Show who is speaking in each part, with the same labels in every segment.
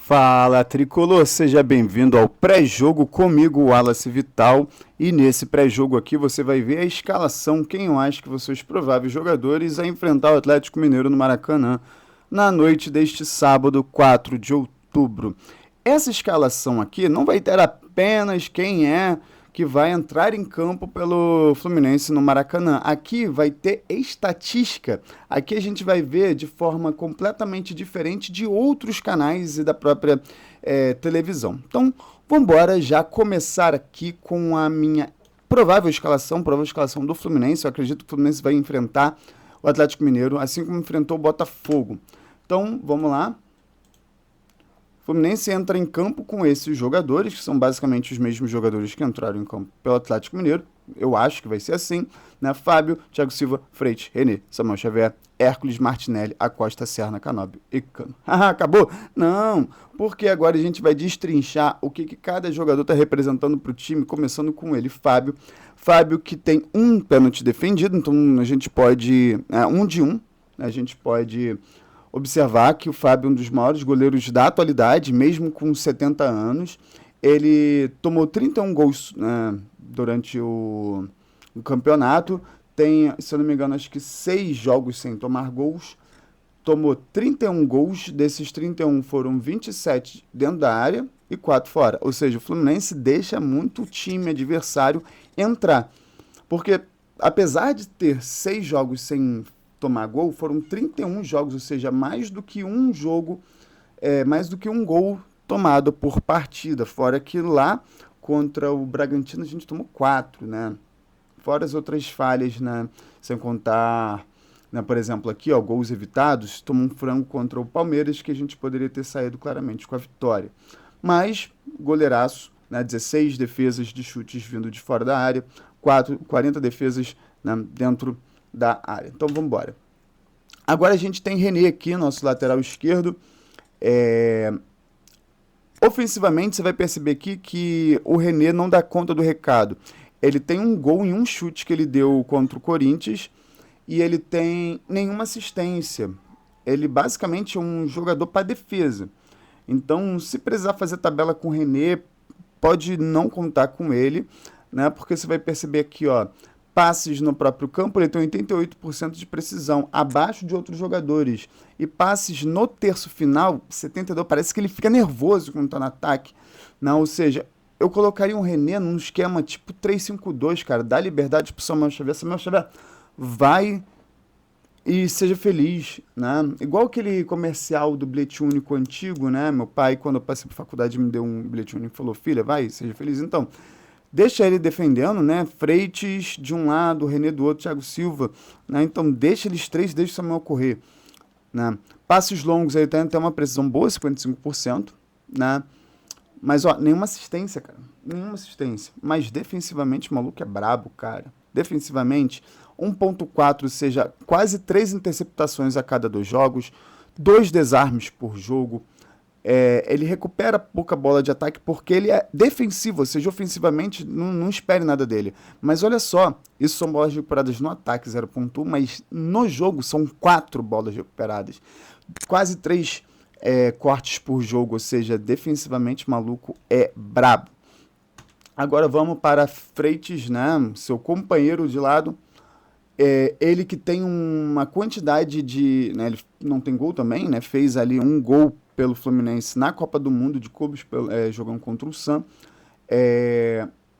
Speaker 1: Fala, Tricolor, seja bem-vindo ao pré-jogo comigo, Wallace Vital. E nesse pré-jogo aqui você vai ver a escalação, quem eu acho que vão ser os prováveis jogadores a enfrentar o Atlético Mineiro no Maracanã na noite deste sábado, 4 de outubro. Essa escalação aqui não vai ter apenas quem é que vai entrar em campo pelo Fluminense no Maracanã. Aqui vai ter estatística. Aqui a gente vai ver de forma completamente diferente de outros canais e da própria televisão. Então, vamos embora já começar aqui com a minha provável escalação do Fluminense. Eu acredito que o Fluminense vai enfrentar o Atlético Mineiro, assim como enfrentou o Botafogo. Então, vamos lá. O Fluminense entra em campo com esses jogadores, que são basicamente os mesmos jogadores que entraram em campo pelo Atlético Mineiro. Eu acho que vai ser assim, né? Fábio, Thiago Silva, Freitas, René, Samuel Xavier, Hércules, Martinelli, Acosta, Serna, Canóbio e Cano. Acabou? Não, porque agora a gente vai destrinchar o que cada jogador está representando para o time, começando com ele, Fábio. Fábio que tem um pênalti defendido, então a gente pode... um de um, a gente pode... observar que o Fábio é um dos maiores goleiros da atualidade, mesmo com 70 anos. Ele tomou 31 gols, né, durante o campeonato. Tem, se eu não me engano, acho que 6 jogos sem tomar gols. Tomou 31 gols, desses 31 foram 27 dentro da área e 4 fora. Ou seja, o Fluminense deixa muito o time adversário entrar. Porque, apesar de ter 6 jogos sem tomar gol, foram 31 jogos, ou seja, mais do que um jogo, mais do que um gol tomado por partida, fora que lá contra o Bragantino a gente tomou 4, né? Fora as outras falhas, né? Sem contar, né, por exemplo, aqui, ó, gols evitados, tomou um frango contra o Palmeiras que a gente poderia ter saído claramente com a vitória. Mas, goleiraço, né, 16 defesas de chutes vindo de fora da área, 40 defesas, né, dentro da área. Então vamos embora. Agora a gente tem René aqui, nosso lateral esquerdo. Ofensivamente, você vai perceber aqui que o René não dá conta do recado. Ele tem um gol em um chute que ele deu contra o Corinthians e ele tem nenhuma assistência. Ele basicamente é um jogador para defesa. Então, se precisar fazer tabela com o René, pode não contar com ele, né? Porque você vai perceber aqui, ó, passes no próprio campo, ele tem 88% de precisão, abaixo de outros jogadores. E passes no terço final, 72%, parece que ele fica nervoso quando está no ataque. Não, ou seja, eu colocaria um René num esquema tipo 3-5-2, cara, dá liberdade pro Samuel Xavier. Samuel Xavier vai e seja feliz, né? Igual aquele comercial do bilhete único antigo, né? Meu pai, quando eu passei por faculdade, me deu um bilhete único e falou, filha, vai, seja feliz. Então, deixa ele defendendo, né? Freitas de um lado, René do outro, Thiago Silva, né? Então deixa eles três, deixa o Samuel correr, né? Passes longos aí tem até uma precisão boa, 55%, né? Mas, ó, nenhuma assistência, cara. Nenhuma assistência. Mas defensivamente o maluco é brabo, cara. Defensivamente, 1.4, ou seja, quase 3 interceptações a cada 2 jogos, 2 desarmes por jogo. Ele recupera pouca bola de ataque porque ele é defensivo, ou seja, ofensivamente não espere nada dele. Mas olha só, isso são bolas recuperadas no ataque, 0.1, mas no jogo são 4 bolas recuperadas. Quase 3 cortes por jogo, ou seja, defensivamente o maluco é brabo. Agora vamos para Freitas, né, seu companheiro de lado. Ele que tem uma quantidade de... né, ele não tem gol também, né? Fez ali um gol pelo Fluminense na Copa do Mundo de clubes, jogando contra o Sam.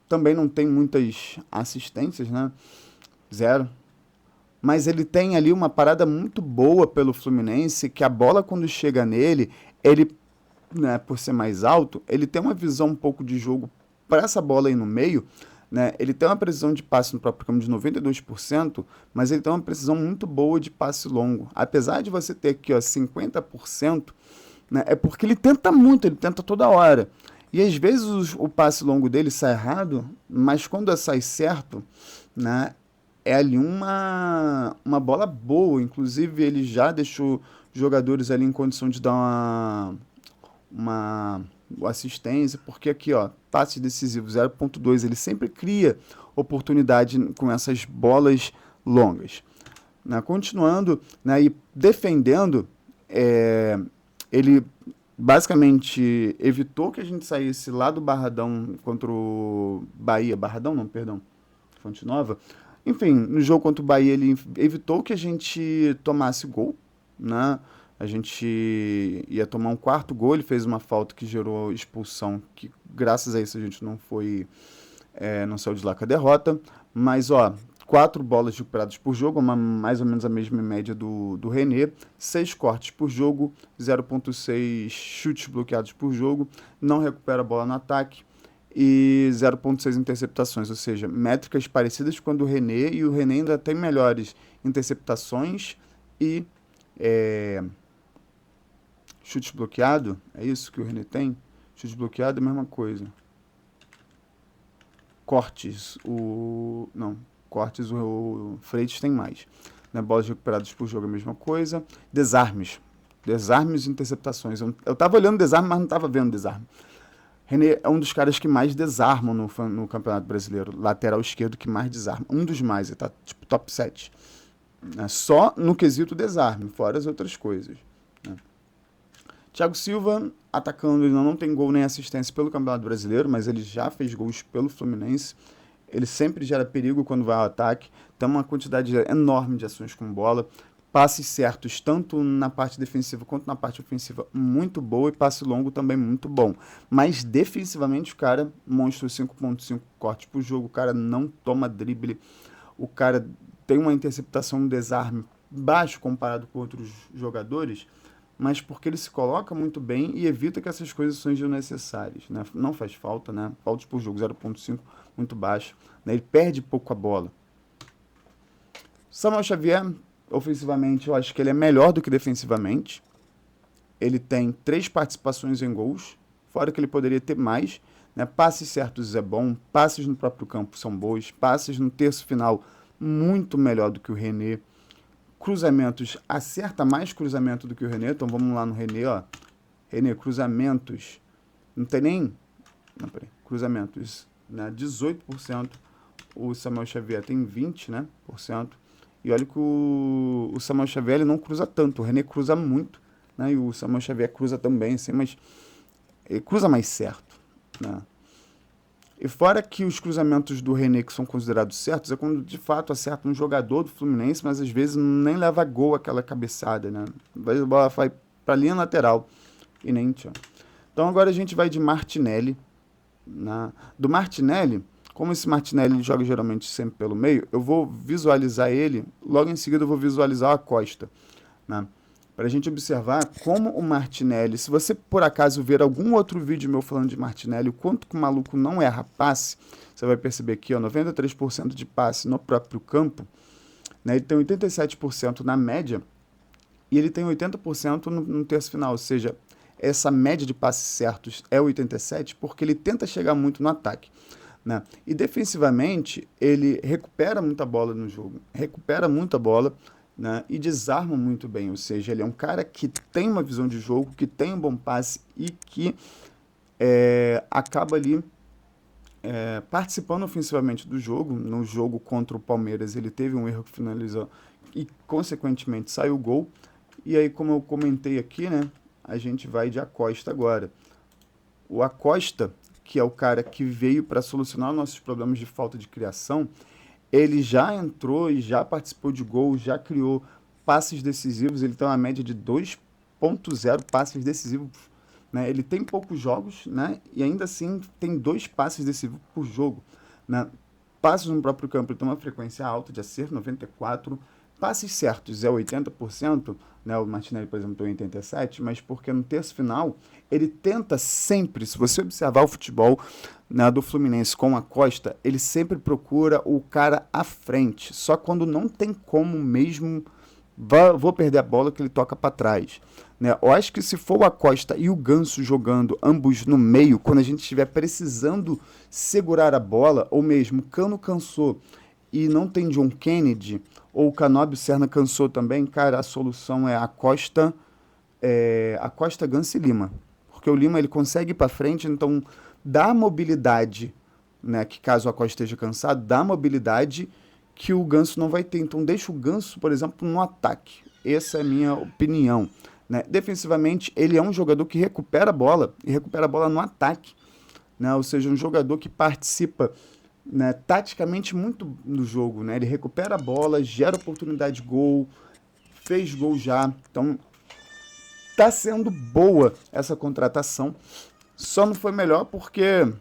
Speaker 1: Também não tem muitas assistências, né? 0. Mas ele tem ali uma parada muito boa pelo Fluminense, que a bola quando chega nele, ele, né, por ser mais alto, ele tem uma visão um pouco de jogo para essa bola aí no meio, né? Ele tem uma precisão de passe no próprio campo de 92%, mas ele tem uma precisão muito boa de passe longo. Apesar de você ter aqui, ó, 50%, né, é porque ele tenta muito, ele tenta toda hora. E às vezes o passe longo dele sai errado, mas quando sai certo, né, é ali uma bola boa. Inclusive ele já deixou jogadores ali em condição de dar uma assistência, porque aqui, ó, passes decisivos 0.2, ele sempre cria oportunidade com essas bolas longas. Né? Continuando, né, e defendendo, ele basicamente evitou que a gente saísse lá do Barradão contra o Bahia. Barradão não, perdão. Fonte Nova. Enfim, no jogo contra o Bahia ele evitou que a gente tomasse gol, né? A gente ia tomar um quarto gol, ele fez uma falta que gerou expulsão, que graças a isso a gente não saiu de lá com a derrota. Mas, ó, 4 bolas recuperadas por jogo, mais ou menos a mesma média do René. 6 cortes por jogo, 0,6 chutes bloqueados por jogo. Não recupera a bola no ataque. E 0,6 interceptações, ou seja, métricas parecidas com a do René. E o René ainda tem melhores interceptações e chutes bloqueado. É isso que o René tem? Chute bloqueado é a mesma coisa. Cortes, o Freitas tem mais. Né? Bolas recuperadas por jogo é a mesma coisa. Desarmes e interceptações. Eu tava olhando desarme, mas não tava vendo desarme. René é um dos caras que mais desarmam no Campeonato Brasileiro. Lateral esquerdo que mais desarma. Um dos mais, ele tá tipo top 7. Né? Só no quesito desarme, fora as outras coisas. Né? Thiago Silva, atacando, ele não tem gol nem assistência pelo Campeonato Brasileiro, mas ele já fez gols pelo Fluminense. Ele sempre gera perigo quando vai ao ataque. Tem uma quantidade enorme de ações com bola. Passes certos, tanto na parte defensiva quanto na parte ofensiva, muito boa. E passe longo também muito bom. Mas defensivamente o cara, monstro 5,5 cortes por jogo. O cara não toma drible. O cara tem uma interceptação, um desarme baixo comparado com outros jogadores, mas porque ele se coloca muito bem e evita que essas coisas sejam necessárias. Né? Não faz falta, né? Faltas por jogo, 0,5, muito baixo. Né? Ele perde pouco a bola. Samuel Xavier, ofensivamente, eu acho que ele é melhor do que defensivamente. Ele tem 3 participações em gols, fora que ele poderia ter mais. Né? Passes certos é bom, passes no próprio campo são bons, passes no terço final muito melhor do que o René. Cruzamentos, acerta mais cruzamento do que o René, então vamos lá no René, ó. René, cruzamentos, não tem nem, não, peraí, cruzamentos, né, 18%, o Samuel Xavier tem 20%, né, por cento, e olha que o Samuel Xavier ele não cruza tanto, o René cruza muito, né, e o Samuel Xavier cruza também, assim, mas ele cruza mais certo, né. E fora que os cruzamentos do René que são considerados certos é quando de fato acerta um jogador do Fluminense, mas às vezes nem leva gol aquela cabeçada, né? A bola vai para a linha lateral e nem tchau. Então agora a gente vai de Martinelli. Né? Do Martinelli, como esse Martinelli joga geralmente sempre pelo meio, eu vou visualizar ele, logo em seguida eu vou visualizar a Costa. Né? Para a gente observar como o Martinelli, se você por acaso ver algum outro vídeo meu falando de Martinelli, o quanto que o maluco não erra passe, você vai perceber aqui, ó, 93% de passe no próprio campo, né, ele tem 87% na média e ele tem 80% no terço final, ou seja, essa média de passes certos é 87% porque ele tenta chegar muito no ataque. Né? E defensivamente, ele recupera muita bola no jogo, recupera muita bola, né, e desarma muito bem, ou seja, ele é um cara que tem uma visão de jogo, que tem um bom passe e que acaba ali participando ofensivamente do jogo. No jogo contra o Palmeiras ele teve um erro que finalizou e consequentemente saiu o gol. E aí, como eu comentei aqui, né, a gente vai de Acosta agora. O Acosta, que é o cara que veio para solucionar nossos problemas de falta de criação, ele já entrou e já participou de gols, já criou passes decisivos. Ele tem uma média de 2,0 passes decisivos. Né? Ele tem poucos jogos, né? E ainda assim tem 2 passes decisivos por jogo. Né? Passes no próprio campo, ele tem uma frequência alta de acerto, 94%. Passes certos é 80%, né? O Martinelli, por exemplo, tem 87%, mas porque no terço final ele tenta sempre, se você observar o futebol, né, do Fluminense com a Costa, ele sempre procura o cara à frente, só quando não tem como mesmo, vou perder a bola, que ele toca para trás. Né? Eu acho que se for o Acosta e o Ganso jogando ambos no meio, quando a gente estiver precisando segurar a bola, ou mesmo Cano cansou e não tem John Kennedy, ou o Canóbio Serna cansou também, cara, a solução é Acosta, Ganso e Lima. Porque o Lima ele consegue ir para frente, então dá mobilidade, né, que caso o Acosta esteja cansado, dá mobilidade que o Ganso não vai ter. Então deixa o Ganso, por exemplo, no ataque. Essa é a minha opinião. né? Defensivamente, ele é um jogador que recupera a bola, e recupera a bola no ataque, né? Ou seja, um jogador que participa, né, taticamente muito no jogo, né? Ele recupera a bola, gera oportunidade de gol, fez gol já. Então, tá sendo boa essa contratação. Só não foi melhor porque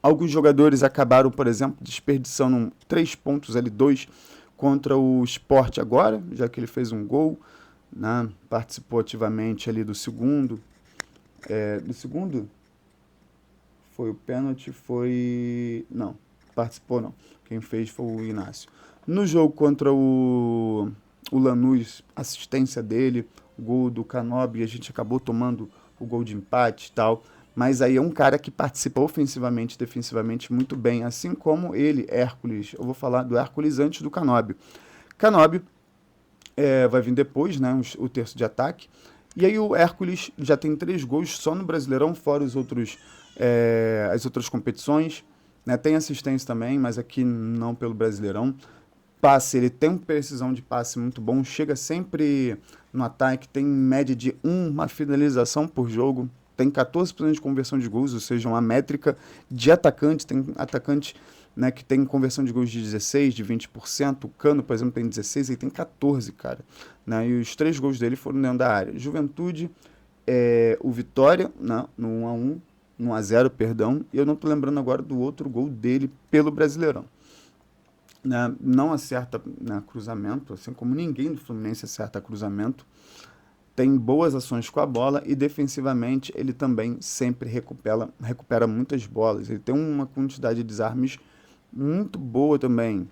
Speaker 1: alguns jogadores acabaram, por exemplo, desperdiçando 3 pontos ali, dois, contra o Sport agora, já que ele fez um gol, né? Participou ativamente ali do segundo. Do segundo? Foi o pênalti, foi... Não, participou não. Quem fez foi o Inácio. No jogo contra o Lanús, assistência dele, gol do Canóbio, a gente acabou tomando o gol de empate e tal. Mas aí é um cara que participa ofensivamente e defensivamente muito bem, assim como ele, Hércules. Eu vou falar do Hércules antes do Canóbio. Canóbio vai vir depois, né, o terço de ataque. E aí o Hércules já tem 3 gols só no Brasileirão, fora as outras competições. Né? Tem assistência também, mas aqui não pelo Brasileirão. Passe, ele tem uma precisão de passe muito bom, chega sempre no ataque, tem média de uma finalização por jogo, tem 14% de conversão de gols, ou seja, uma métrica de atacante, tem atacante, né, que tem conversão de gols de 16, de 20%, o Cano, por exemplo, tem 16, ele tem 14, cara, né, e os 3 gols dele foram dentro da área. Juventude, o Vitória, né, no 1-1, no 1-0, perdão, e eu não tô lembrando agora do outro gol dele pelo Brasileirão. Né, não acerta, né, cruzamento, assim como ninguém do Fluminense acerta cruzamento. Tem boas ações com a bola e defensivamente ele também sempre recupera muitas bolas. Ele tem uma quantidade de desarmes muito boa também.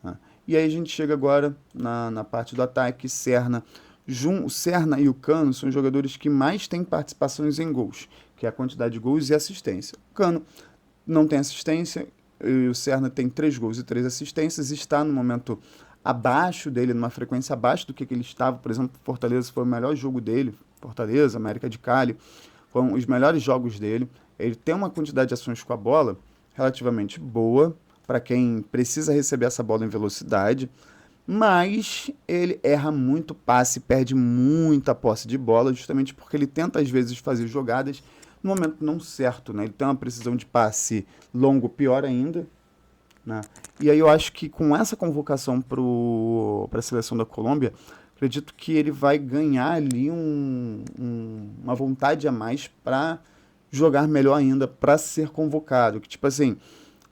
Speaker 1: Né? E aí a gente chega agora na parte do ataque. O Serna e o Cano são os jogadores que mais têm participações em gols, que é a quantidade de gols e assistência. O Cano não tem assistência, e o Serna tem 3 gols e 3 assistências, está no momento abaixo dele, numa frequência abaixo do que ele estava. Por exemplo, Fortaleza foi o melhor jogo dele, Fortaleza, América de Cali, foram os melhores jogos dele. Ele tem uma quantidade de ações com a bola relativamente boa, para quem precisa receber essa bola em velocidade, mas ele erra muito passe, perde muita posse de bola, justamente porque ele tenta às vezes fazer jogadas no momento não certo, né? Ele tem uma precisão de passe longo pior ainda, né? E aí eu acho que com essa convocação para a seleção da Colômbia, acredito que ele vai ganhar ali uma vontade a mais para jogar melhor ainda, para ser convocado. Que tipo assim,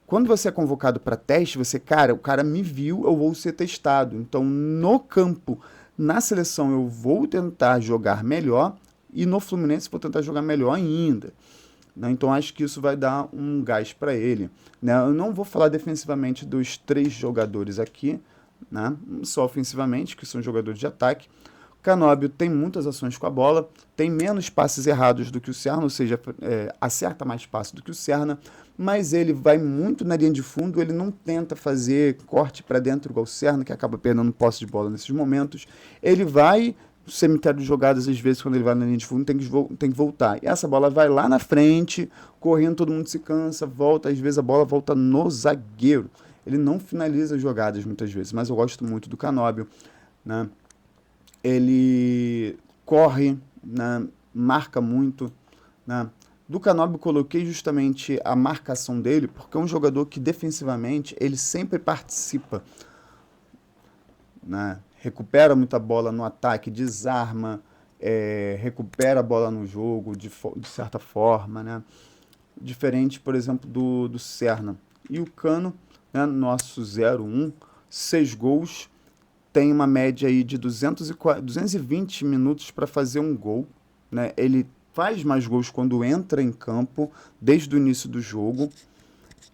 Speaker 1: quando você é convocado para teste, o cara me viu, eu vou ser testado. Então, no campo, na seleção, eu vou tentar jogar melhor e no Fluminense vou tentar jogar melhor ainda. Né? Então, acho que isso vai dar um gás para ele. Né? Eu não vou falar defensivamente dos 3 jogadores aqui, né? Só ofensivamente, que são jogadores de ataque. Canóbio tem muitas ações com a bola, tem menos passes errados do que o Serna, ou seja, acerta mais passes do que o Serna, mas ele vai muito na linha de fundo, ele não tenta fazer corte para dentro igual o Serna, que acaba perdendo posse de bola nesses momentos. Ele vai no cemitério de jogadas, às vezes, quando ele vai na linha de fundo, tem que voltar. E essa bola vai lá na frente, correndo, todo mundo se cansa, volta, às vezes a bola volta no zagueiro. Ele não finaliza jogadas muitas vezes, mas eu gosto muito do Canóbio, né? Ele corre, né, marca muito. Né? Do Canóbio coloquei justamente a marcação dele, porque é um jogador que defensivamente ele sempre participa. Né? Recupera muita bola no ataque, desarma, recupera a bola no jogo de certa forma. Né? Diferente, por exemplo, do Serna. E o Cano, né, nosso 0-1, 6 gols, tem uma média aí de 220 minutos para fazer um gol. Né? Ele faz mais gols quando entra em campo, desde o início do jogo.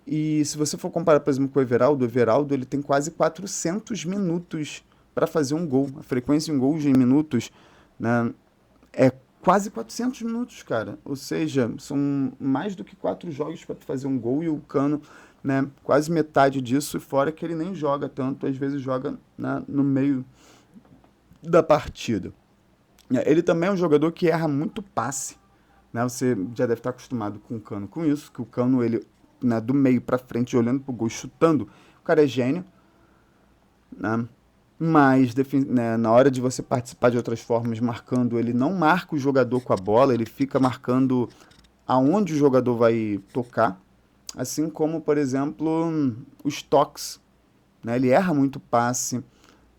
Speaker 1: E se você for comparar, por exemplo, com o Everaldo ele tem quase 400 minutos para fazer um gol. A frequência em gols em minutos, né, é quase 400 minutos, cara. Ou seja, são mais do que 4 jogos para fazer um gol, e o Cano, né, quase metade disso, fora que ele nem joga tanto, às vezes joga, né, no meio da partida. Ele também é um jogador que erra muito passe. Né? Você já deve estar acostumado com o Cano com isso, que o Cano, ele, né, do meio para frente, olhando pro gol, chutando, o cara é gênio. Né? mas né, na hora de você participar de outras formas marcando, ele não marca o jogador com a bola, ele fica marcando aonde o jogador vai tocar, assim como, por exemplo, os toques, né? Ele erra muito passe,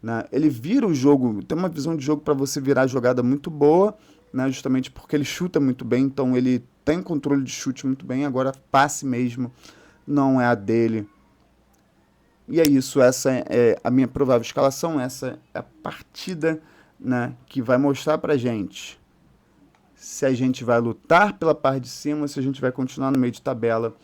Speaker 1: né? Ele vira o jogo, tem uma visão de jogo para você virar a jogada muito boa, né? Justamente porque ele chuta muito bem, então ele tem controle de chute muito bem, agora passe mesmo não é a dele. E é isso, essa é a minha provável escalação, essa é a partida, né, que vai mostrar pra gente se a gente vai lutar pela parte de cima ou se a gente vai continuar no meio de tabela,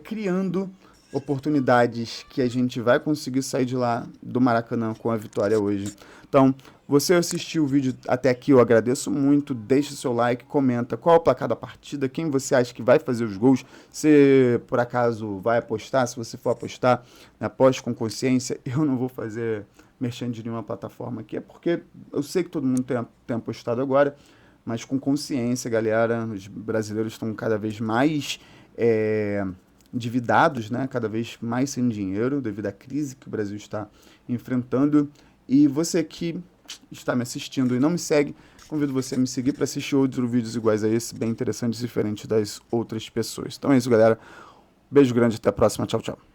Speaker 1: criando oportunidades que a gente vai conseguir sair de lá do Maracanã com a vitória hoje. Então, você assistiu o vídeo até aqui, eu agradeço muito, deixa o seu like, comenta qual é o placar da partida, quem você acha que vai fazer os gols, se por acaso vai apostar, se você for apostar, aposte com consciência, eu não vou fazer merchan de nenhuma plataforma aqui, é porque eu sei que todo mundo tem apostado agora, mas com consciência, galera, os brasileiros estão cada vez mais endividados, né? Cada vez mais sem dinheiro devido à crise que o Brasil está enfrentando. E você que está me assistindo e não me segue, convido você a me seguir para assistir outros vídeos iguais a esse, bem interessantes e diferentes das outras pessoas. Então é isso, galera. Beijo grande, até a próxima. Tchau, tchau.